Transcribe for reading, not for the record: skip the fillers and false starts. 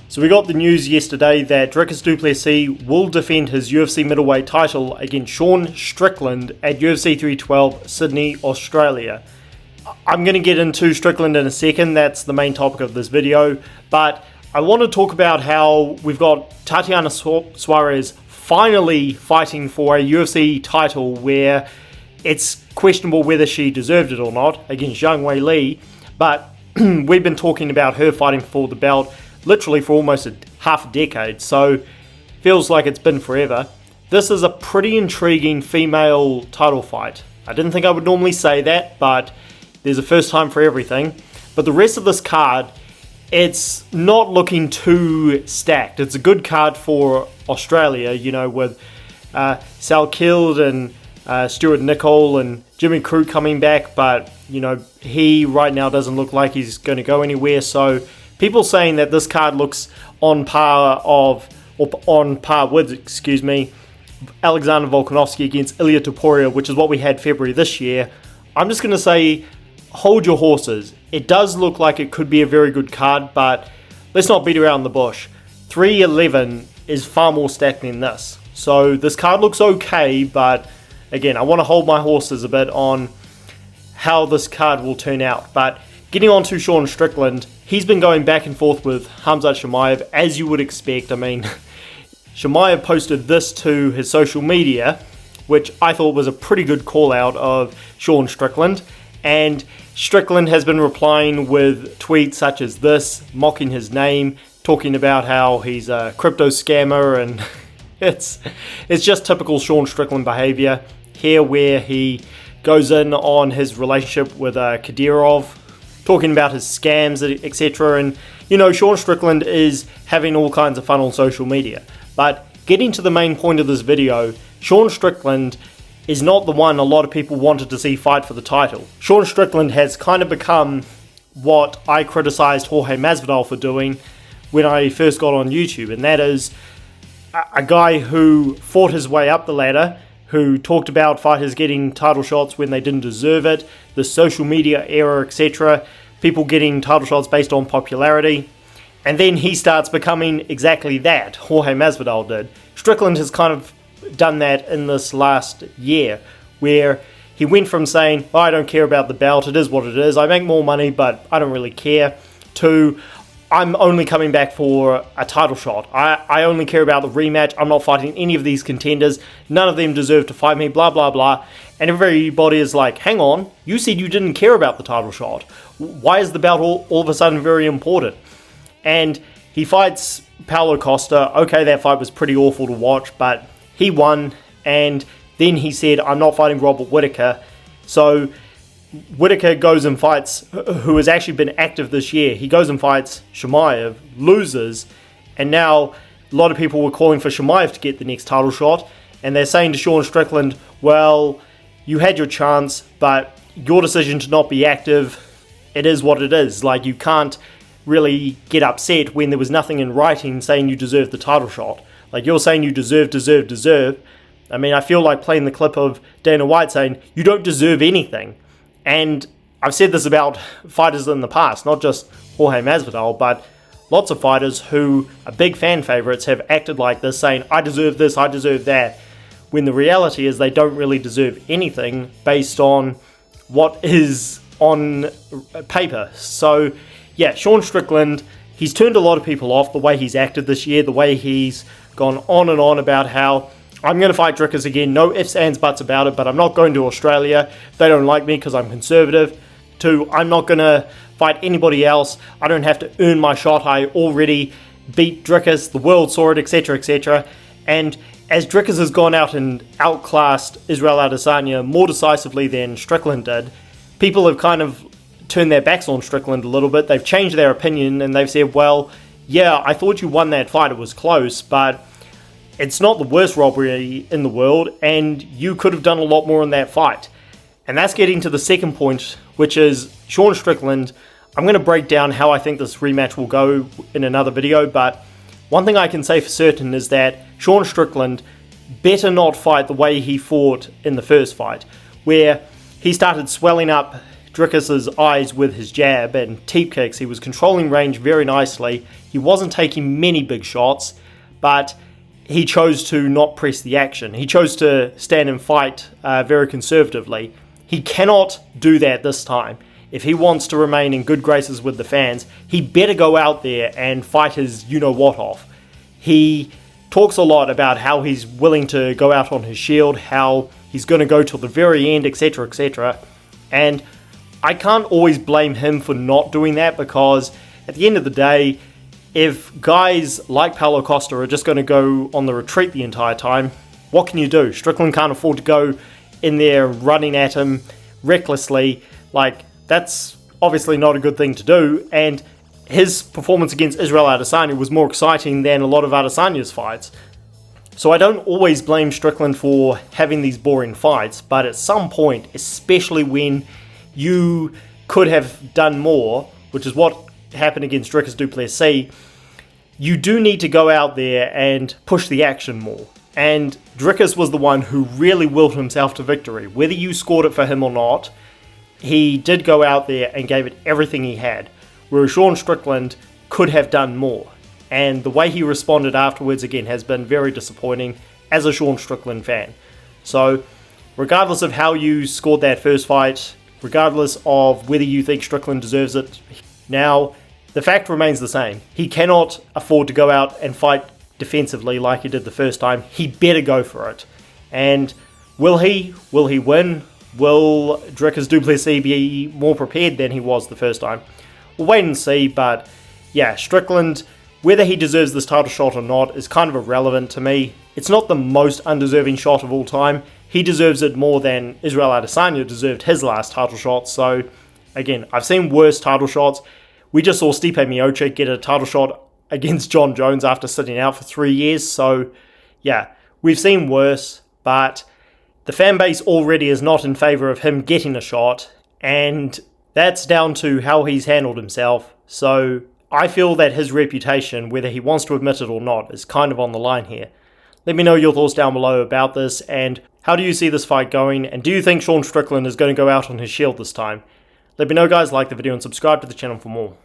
So we got the news yesterday that Dricus du Plessis will defend his UFC middleweight title against Sean Strickland at UFC 312 Sydney, Australia. I'm going to get into Strickland in a second, that's the main topic of this video, but I want to talk about how we've got Tatiana Suarez finally fighting for a UFC title where it's questionable whether she deserved it or not against Zhang Weili, but we've been talking about her fighting for the belt literally for almost half a decade, so feels like it's been forever. This is a pretty intriguing female title fight. I didn't think I would normally say that, but there's a first time for everything. But the rest of this card, it's not looking too stacked. It's a good card for Australia, you know, with Sal Kild and Stuart Nicol and Jimmy Crew coming back, but you know, he right now doesn't look like he's going to go anywhere, so people saying that this card looks on par with, Alexander Volkanovski against Ilia Topuria, which is what we had February this year. I'm just going to say, hold your horses. It does look like it could be a very good card, but let's not beat around the bush. 311 is far more stacked than this. So this card looks okay, but again, I want to hold my horses a bit on how this card will turn out. But getting on to Sean Strickland, he's been going back and forth with Khamzat Chimaev, as you would expect. I mean, Chimaev posted this to his social media, which I thought was a pretty good call out of Sean Strickland. And Strickland has been replying with tweets such as this, mocking his name, talking about how he's a crypto scammer, and it's just typical Sean Strickland behavior here, where he goes in on his relationship with Kadyrov, talking about his scams, etc. And you know, Sean Strickland is having all kinds of fun on social media. But getting to the main point of this video, Sean Strickland is not the one a lot of people wanted to see fight for the title. Sean Strickland has kind of become what I criticized Jorge Masvidal for doing when I first got on YouTube, and that is a guy who fought his way up the ladder, who talked about fighters getting title shots when they didn't deserve it, the social media era, etc., people getting title shots based on popularity, and then he starts becoming exactly that, Jorge Masvidal did. Strickland has kind of done that in this last year, where he went from saying, oh, I don't care about the belt, it is what it is, I make more money but I don't really care, to I'm only coming back for a title shot. I only care about the rematch. I'm not fighting any of these contenders. None of them deserve to fight me, blah, blah, blah. And everybody is like, hang on, you said you didn't care about the title shot. Why is the belt all of a sudden very important? And he fights Paulo Costa. Okay, that fight was pretty awful to watch, but he won. And then he said, I'm not fighting Robert Whittaker. So Whittaker goes and fights, who has actually been active this year. He goes and fights Chimaev, loses, and now a lot of people were calling for Chimaev to get the next title shot, and they're saying to Sean Strickland, well, you had your chance, but your decision to not be active, it is what it is. Like, you can't really get upset when there was nothing in writing saying you deserve the title shot. Like, you're saying you deserve. I mean, I feel like playing the clip of Dana White saying, you don't deserve anything. And I've said this about fighters in the past, not just Jorge Masvidal, but lots of fighters who are big fan favorites have acted like this, saying, I deserve this, I deserve that, when the reality is they don't really deserve anything based on what is on paper. So, yeah, Sean Strickland, he's turned a lot of people off, the way he's acted this year, the way he's gone on and on about how I'm going to fight Dricus again, no ifs, ands, buts about it, but I'm not going to Australia. They don't like me because I'm conservative. 2, I'm not going to fight anybody else. I don't have to earn my shot. I already beat Dricus. The world saw it, etc., etc. And as Dricus has gone out and outclassed Israel Adesanya more decisively than Strickland did, people have kind of turned their backs on Strickland a little bit. They've changed their opinion and they've said, well, yeah, I thought you won that fight. It was close, but it's not the worst robbery in the world, and you could have done a lot more in that fight. And that's getting to the second point, which is Sean Strickland. I'm going to break down how I think this rematch will go in another video, but one thing I can say for certain is that Sean Strickland better not fight the way he fought in the first fight, where he started swelling up Dricus's eyes with his jab and teep kicks. He was controlling range very nicely. He wasn't taking many big shots, but he chose to not press the action. He chose to stand and fight very conservatively. He cannot do that this time. If he wants to remain in good graces with the fans, he better go out there and fight his you-know-what off. He talks a lot about how he's willing to go out on his shield, how he's going to go till the very end, etc., etc. And I can't always blame him for not doing that, because at the end of the day, if guys like Paulo Costa are just going to go on the retreat the entire time, what can you do? Strickland can't afford to go in there running at him recklessly. Like, that's obviously not a good thing to do, and his performance against Israel Adesanya was more exciting than a lot of Adesanya's fights. So I don't always blame Strickland for having these boring fights, but at some point, especially when you could have done more, which is what happened against Dricus du Plessis, you do need to go out there and push the action more. And Dricus was the one who really willed himself to victory. Whether you scored it for him or not, he did go out there and gave it everything he had, whereas Sean Strickland could have done more. And the way he responded afterwards, again, has been very disappointing as a Sean Strickland fan. So, regardless of how you scored that first fight, regardless of whether you think Strickland deserves it, now, the fact remains the same. He cannot afford to go out and fight defensively like he did the first time. He better go for it. And will he? Will he win? Will Dricus du Plessis be more prepared than he was the first time? We'll wait and see, but yeah, Strickland, whether he deserves this title shot or not, is kind of irrelevant to me. It's not the most undeserving shot of all time. He deserves it more than Israel Adesanya deserved his last title shot. So, again, I've seen worse title shots. We just saw Stipe Miocic get a title shot against John Jones after sitting out for 3 years. So, yeah, we've seen worse, but the fan base already is not in favour of him getting a shot, and that's down to how he's handled himself. So I feel that his reputation, whether he wants to admit it or not, is kind of on the line here. Let me know your thoughts down below about this, and how do you see this fight going, and do you think Sean Strickland is going to go out on his shield this time? Let me know, guys. Like the video and subscribe to the channel for more.